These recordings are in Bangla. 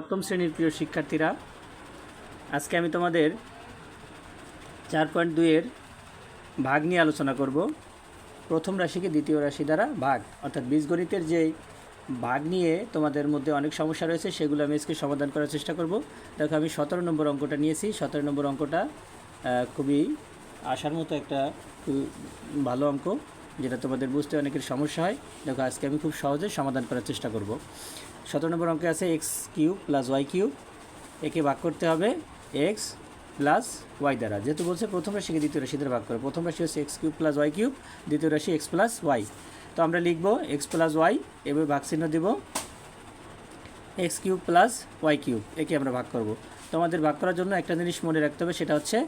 সপ্তম শ্রেণীর প্রিয় শিক্ষার্থীরা, আজকে আমি তোমাদের 4.2 এর ভাগ নিয়ে আলোচনা করব। প্রথম রাশিকে দ্বিতীয় রাশি দ্বারা ভাগ, অর্থাৎ বীজগণিতের যে ভাগ নিয়ে তোমাদের মধ্যে অনেক সমস্যা রয়েছে সেগুলো আমি আজকে সমাধান করার চেষ্টা করব। দেখো, আমি 17 নম্বর অঙ্কটা নিয়েছি। 17 নম্বর অঙ্কটা খুবই আসার মতো একটা ভালো অঙ্ক, যেটা তোমাদের বুঝতে অনেকের সমস্যা হয়। দেখো, আজকে আমি খুব সহজে সমাধান করার চেষ্টা করব। 17 নম্বর অঙ্কে আছে x cube plus Y cube, একে ভাগ করতে হবে এক্স প্লাস ওয়াই দ্বারা। যেহেতু বলছে প্রথম রাশিকে দ্বিতীয় রাশি দ্বারা ভাগ করে, প্রথম রাশি হচ্ছে x cube plus Y cube, দ্বিতীয় রাশি এক্স প্লাস ওয়াই। তো আমরা লিখব এক্স প্লাস ওয়াই, এভাবে ভাগ চিহ্ন দেব X cube plus Y cube, একে আমরা ভাগ করব। তো আমাদের ভাগ করার জন্য একটা জিনিস মনে রাখতে হবে, সেটা হচ্ছে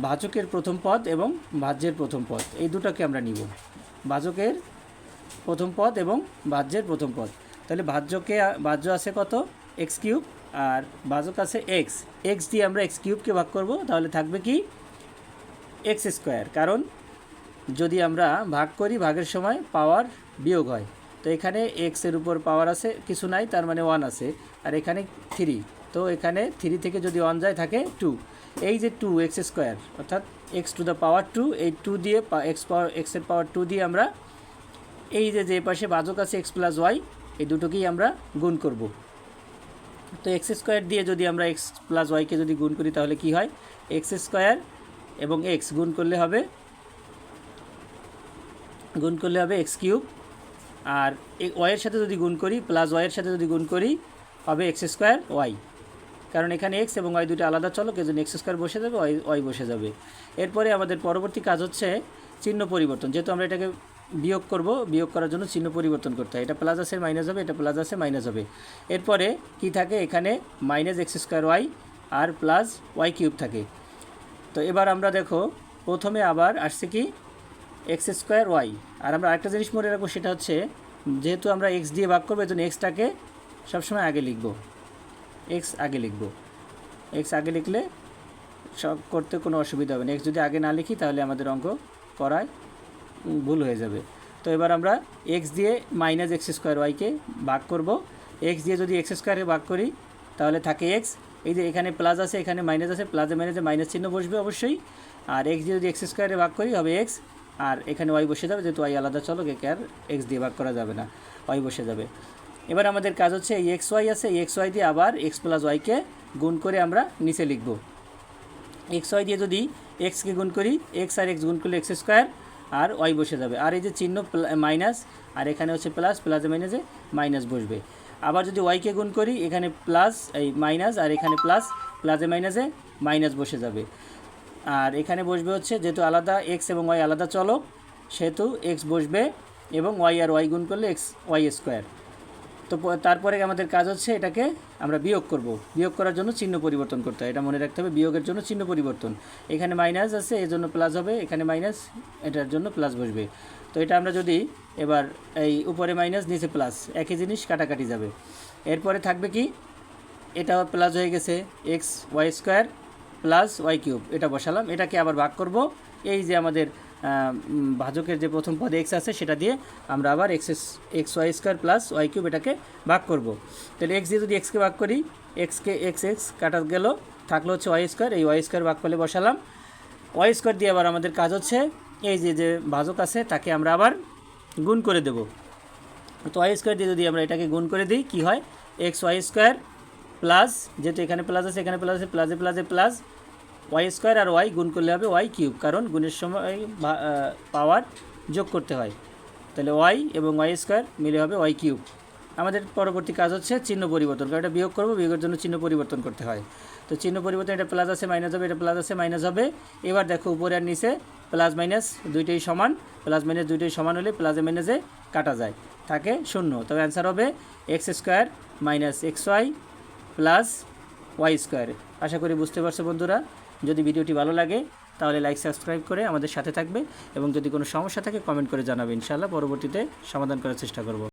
ভাজকের প্রথম পদ এবং ভাজ্যের প্রথম পদ, এই দুটোকে আমরা নিব। ভাজকের প্রথম পদ এবং ভাজ্যের প্রথম পদ। তাহলে ভাজ্য আছে কত? এক্স কিউব, আর ভাজক আছে এক্স। এক্স দিয়ে আমরা এক্স কিউবকে ভাগ করব, তাহলে থাকবে কি এক্স স্কোয়ার। কারণ যদি আমরা ভাগ করি, ভাগের সময় পাওয়ার বিয়োগ হয়। তো এখানে এক্সের উপর পাওয়ার আছে কিছু নাই, তার মানে 1 আছে, আর এখানে 3। তো এখানে 3 থেকে যদি 1 যায় থাকে 2। এই যে 2 এক্স স্কোয়ার, অর্থাৎ এক্স টু দ্য পাওয়ার 2, এই 2 দিয়ে এক্সের পাওয়ার 2 দিয়ে আমরা এই যে পাশে ভাজক আছে এক্স প্লাস ওয়াই, এই দুটোকেই আমরা গুণ করব। তো এক্স স্কোয়ার দিয়ে যদি আমরা এক্স প্লাস ওয়াইকে যদি গুণ করি, তাহলে কি হয়? এক্স স্কোয়ার এবং এক্স গুণ করলে হবে এক্স কিউব, আর ওয়াইয়ের সাথে যদি গুণ করি, প্লাস ওয়াইয়ের সাথে যদি গুণ করি, হবে এক্স স্কোয়ার ওয়াই। কারণ এখানে এক্স এবং ওয়াই দুটো আলাদা চলক, এজন্য এক্স স্কোয়ার বসে যাবে, ওয়াই বসে যাবে। এরপরে আমাদের পরবর্তী কাজ হচ্ছে চিহ্ন পরিবর্তন। যেহেতু আমরা এটাকে বিয়োগ করব, বিয়োগ করার জন্য চিহ্ন পরিবর্তন করতে হয়। এটা প্লাস আছে মাইনাস হবে, এটা প্লাস আছে মাইনাস হবে। এরপরে কি থাকে? এখানে মাইনাস এক্স স্কোয়ার ওয়াই আর প্লাস ওয়াই কিউব থাকে। তো এবার আমরা দেখো, প্রথমে আবার আসছে কি এক্স স্কোয়ার ওয়াই। আর আমরা আরেকটা জিনিস মনে রাখবো, সেটা হচ্ছে যেহেতু আমরা এক্স দিয়ে ভাগ করবো, এজন্য এক্সটাকে সবসময় আগে লিখব। এক্স আগে লিখলে সব করতে কোনো অসুবিধা হবে না। এক্স যদি আগে না লিখি, তাহলে আমাদের অঙ্ক করায় ভুল হয়ে যাবে। তো এবার আমরা এক্স দিয়ে মাইনাস এক্স স্কোয়ার ওয়াইকে ভাগ করব। এক্স দিয়ে যদি এক্স স্কোয়ারে ভাগ করি, তাহলে থাকে এক্স। এই যে এখানে প্লাস আছে, এখানে মাইনাস আছে, প্লাসে মাইনাসে মাইনাস চিহ্ন বসবে অবশ্যই। আর এক্স দিয়ে যদি এক্স স্কোয়ারে ভাগ করি, হবে এক্স, আর এখানে ওয়াই বসে যাবে। যেহেতু ওয়াই আলাদা চলক, একে আর এক্স দিয়ে ভাগ করা যাবে না, ওয়াই বসে যাবে। এবার আমাদের কাজ হচ্ছে এই এক্স ওয়াই আছে, এই এক্স ওয়াই দিয়ে আবার এক্স প্লাস ওয়াইকে গুণ করে আমরা নিচে লিখব। এক্স ওয়াই দিয়ে যদি এক্সকে গুণ করি, এক্স আর এক্স গুণ করলে এক্স স্কোয়ার, আর ওয়াই বসে যাবে। আর এই যে চিহ্ন মাইনাস, আর এখানে হচ্ছে প্লাস, প্লাসে মাইনাসে মাইনাস বসবে। আবার যদি ওয়াইকে গুণ করি, এখানে প্লাস এই মাইনাস, আর এখানে প্লাস, প্লাসে মাইনাসে মাইনাস বসে যাবে। আর এখানে বসবে হচ্ছে, যেহেতু আলাদা এক্স এবং ওয়াই আলাদা চলক, সেহেতু এক্স বসবে, এবং ওয়াই আর ওয়াই গুণ করলে এক্স ওয়াই স্কোয়ার। তো তারপরে আমাদের কাজ হচ্ছে এটাকে আমরা বিয়োগ করব। বিয়োগ করার জন্য চিহ্ন পরিবর্তন করতে হয়, এটা মনে রাখতে হবে। বিয়োগের জন্য চিহ্ন পরিবর্তন, এখানে মাইনাস আছে, এর জন্য প্লাস হবে, এখানে মাইনাস, এটার জন্য প্লাস বসবে। তো এটা আমরা যদি এবার এই উপরে মাইনাস নিচে প্লাস, একই জিনিস কাটাকাটি যাবে। এরপরে থাকবে কি, এটা প্লাস হয়ে গেছে x y square plus Y cube, এটা বসালাম। এটাকে আবার ভাগ করব, এই যে আমাদের ভাজকের যে প্রথম পদে এক্স আছে, সেটা দিয়ে আমরা আবার x y square plus Y cube এটাকে ভাগ করব। তাহলে এক্স দিয়ে যদি এক্সকে ভাগ করি, এক্সকে এক্স কাটা গেল, থাকলো হচ্ছে ওয়াই স্কোয়ার। এই ওয়াই স্কোয়ার ভাগ করলে বসালাম। ওয়াই স্কোয়ার দিয়ে আবার আমাদের কাজ হচ্ছে এই যে ভাজক আছে, তাকে আমরা আবার গুণ করে দেব। তো ওয়াই স্কোয়ার দিয়ে যদি আমরা এটাকে গুণ করে দিই, কি হয়? এক্স ওয়াই স্কোয়ার প্লাস, যেহেতু এখানে প্লাস আছে, এখানে প্লাস আছে, প্লাসে প্লাসে প্লাস, ওয়াই স্কোয়ার আর ওয়াই গুণ করলে হবে ওয়াই কিউব, কারণ গুণের সময় পাওয়ার যোগ করতে হয়। তাহলে ওয়াই এবং ওয়াই স্কোয়ার মিলে হবে ওয়াই কিউব। আমাদের পরবর্তী কাজ হচ্ছে চিহ্ন পরিবর্তন, কারণ এটা বিয়োগ করবো, বিয়োগের জন্য চিহ্ন পরিবর্তন করতে হয়। তো চিহ্ন পরিবর্তন, এটা প্লাস আছে মাইনাস হবে, এটা প্লাস আছে মাইনাস হবে। এবার দেখো, উপরে আর নিচে প্লাস মাইনাস দুইটাই সমান, প্লাস মাইনাস দুইটাই সমান হলে প্লাসে মাইনাসে কাটা যায়, থাকে 0। তবে অ্যান্সার হবে X square minus X Y plus Y square. আশা করি বুঝতে পারছো বন্ধুরা। যদি ভিডিওটি ভালো লাগে, তাহলে লাইক সাবস্ক্রাইব করে আমাদের সাথে থাকবে, এবং যদি কোনো সমস্যা থাকে কমেন্ট করে জানাবে। ইনশাআল্লাহ পরবর্তীতে সমাধান করার চেষ্টা করব।